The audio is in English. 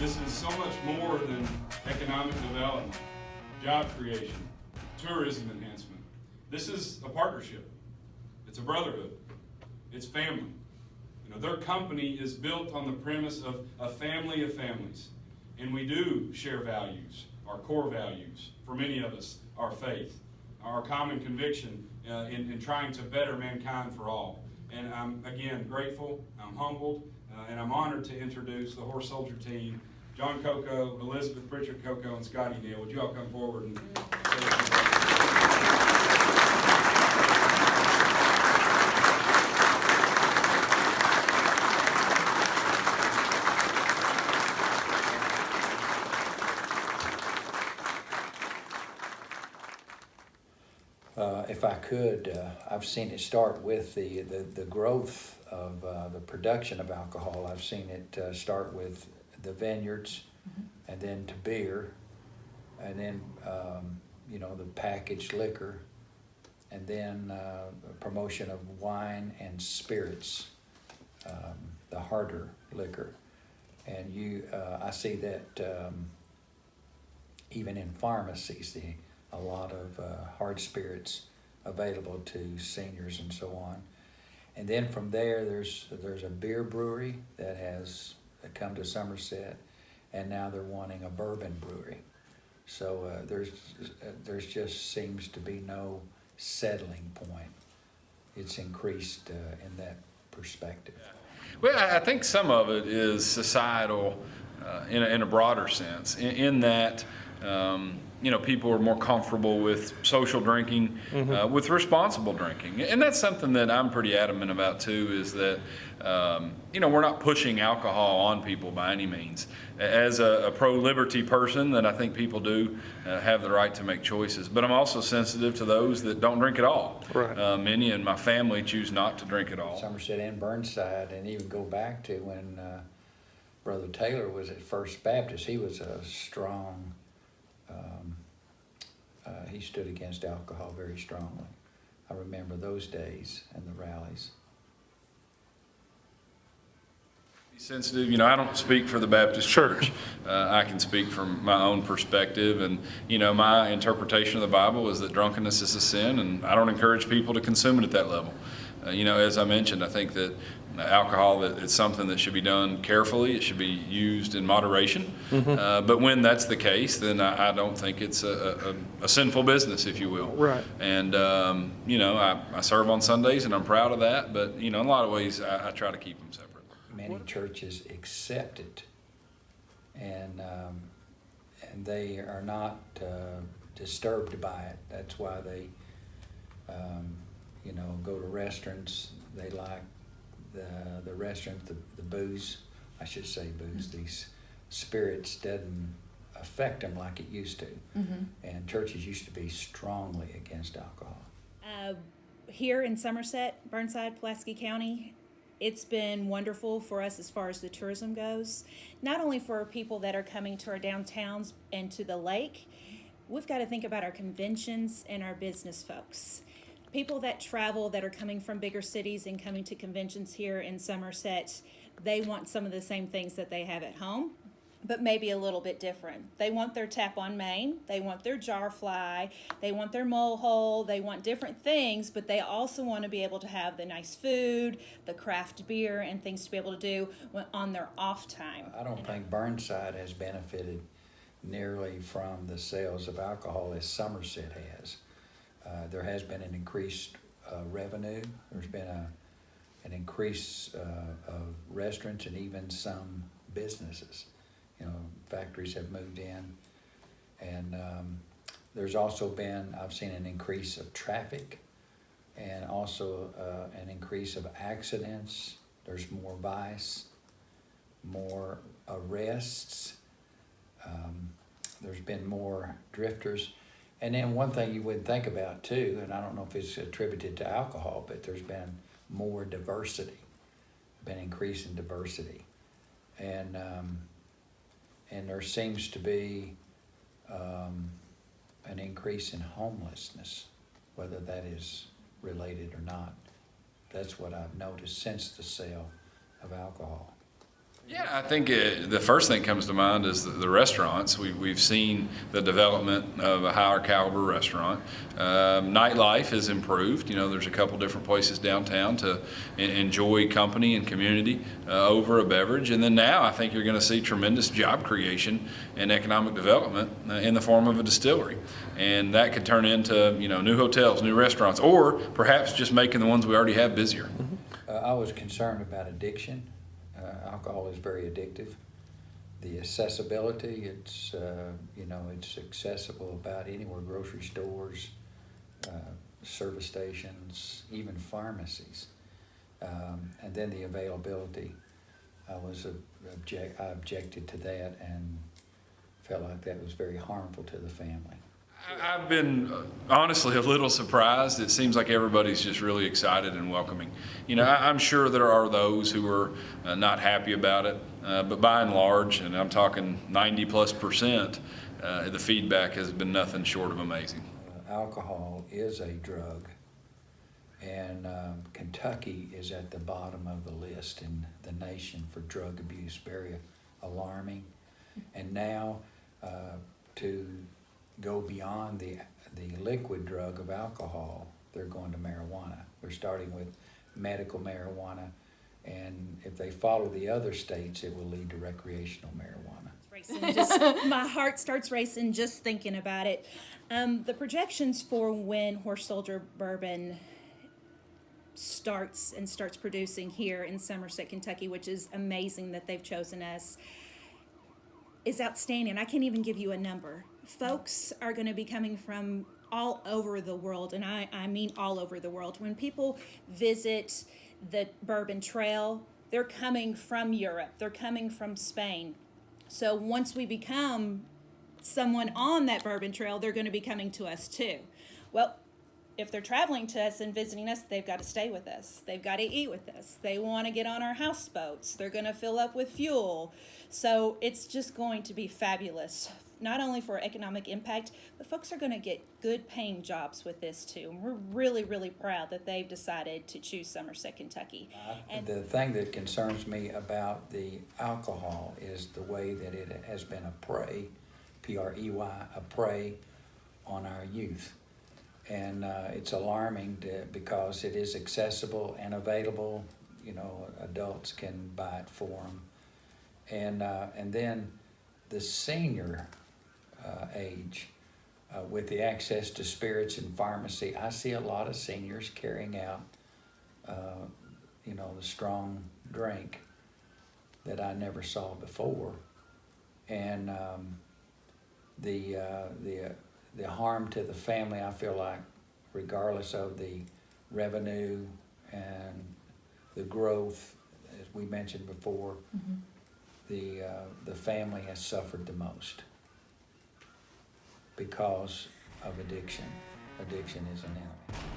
this is so much more than economic development, job creation, tourism enhancement. This is a partnership. It's a brotherhood. It's family. You know, their company is built on the premise of a family of families. And we do share values, our core values. For many of us, our faith, our common conviction in trying to better mankind for all. And I'm, again, grateful, I'm humbled, and I'm honored to introduce the Horse Soldier team, John Coco, Elizabeth Pritchard Coco, and Scotty Neal. Would you all come forward and say a few words? If I could, I've seen it start with the growth of the production of alcohol. I've seen it start with the vineyards, and then to beer, and then the packaged liquor, and then promotion of wine and spirits, the harder liquor. And I see that even in pharmacies, a lot of hard spirits available to seniors and so on. And then from there, there's a beer brewery that has come to Somerset, and now they're wanting a bourbon brewery. So there's just seems to be no settling point. It's increased in that perspective. Well, I think some of it is societal in a broader sense, in that people are more comfortable with social drinking, with responsible drinking. And that's something that I'm pretty adamant about too, is that, we're not pushing alcohol on people by any means. As a pro-liberty person, then I think people do have the right to make choices. But I'm also sensitive to those that don't drink at all. Right. Many in my family choose not to drink at all. Somerset and Burnside, and even go back to when Brother Taylor was at First Baptist, he was a strong, he stood against alcohol very strongly. I remember those days and the rallies. Sensitive, I don't speak for the Baptist Church. I can speak from my own perspective, and my interpretation of the Bible is that drunkenness is a sin, and I don't encourage people to consume it at that level. As I mentioned, I think that alcohol, that it's something that should be done carefully. It should be used in moderation. But when that's the case, then I don't think it's a sinful business, if you will. Right. And I serve on Sundays, and I'm proud of that. But in a lot of ways, I try to keep them separate. Many churches accept it, and they are not disturbed by it. That's why they, go to restaurants. They like the restaurant, the booze. I should say booze. These spirits doesn't affect them like it used to. And churches used to be strongly against alcohol. Here in Somerset, Burnside, Pulaski County, it's been wonderful for us as far as the tourism goes. Not only for people that are coming to our downtowns and to the lake, we've got to think about our conventions and our business folks. People that travel, that are coming from bigger cities and coming to conventions here in Somerset, they want some of the same things that they have at home, but maybe a little bit different. They want their tap on Maine, they want their jar fly, they want their mole hole, they want different things, but they also want to be able to have the nice food, the craft beer, and things to be able to do on their off time. I don't think Burnside has benefited nearly from the sales of alcohol as Somerset has. There has been an increased revenue. There's been an increase of restaurants and even some businesses. Factories have moved in, and there's also been, I've seen an increase of traffic, and also an increase of accidents. There's more vice, more arrests. There's been more drifters. And then one thing you wouldn't think about too, and I don't know if it's attributed to alcohol, but there's been more diversity, been increase in diversity. And there seems to be an increase in homelessness, whether that is related or not. That's what I've noticed since the sale of alcohol. Yeah, I think the first thing that comes to mind is the restaurants. We've seen the development of a higher caliber restaurant. Nightlife has improved. You know, there's a couple different places downtown to enjoy company and community over a beverage. And then now I think you're going to see tremendous job creation and economic development in the form of a distillery. And that could turn into, you know, new hotels, new restaurants, or perhaps just making the ones we already have busier. I was concerned about addiction. Alcohol is very addictive. The accessibility, it's, it's accessible about anywhere, grocery stores, service stations, even pharmacies. And then the availability, I objected to that and felt like that was very harmful to the family. I've been honestly a little surprised. It seems like everybody's just really excited and welcoming. You know, I'm sure there are those who are not happy about it, but by and large, and I'm talking 90+%, the feedback has been nothing short of amazing. Alcohol is a drug, and Kentucky is at the bottom of the list in the nation for drug abuse, very alarming. And now to go beyond the liquid drug of alcohol, they're going to marijuana. They're starting with medical marijuana, and if they follow the other states, it will lead to recreational marijuana. My heart starts racing just thinking about it. The projections for when Horse Soldier Bourbon starts producing here in Somerset, Kentucky, which is amazing that they've chosen us, is outstanding. I can't even give you a number. Folks are going to be coming from all over the world, and I mean all over the world. When people visit the Bourbon Trail, they're coming from Europe, they're coming from Spain. So once we become someone on that Bourbon Trail, they're going to be coming to us too. Well, if they're traveling to us and visiting us, they've got to stay with us. They've got to eat with us. They want to get on our houseboats. They're going to fill up with fuel. So it's just going to be fabulous, not only for economic impact, but folks are going to get good paying jobs with this too. And we're really, really proud that they've decided to choose Somerset, Kentucky. And the thing that concerns me about the alcohol is the way that it has been a prey, P-R-E-Y, a prey on our youth. And it's alarming because it is accessible and available. You know, adults can buy it for them. And then the senior age, with the access to spirits and pharmacy, I see a lot of seniors carrying out, the strong drink that I never saw before. And the harm to the family, I feel like, regardless of the revenue and the growth, as we mentioned before, the family has suffered the most because of addiction. Addiction is an enemy.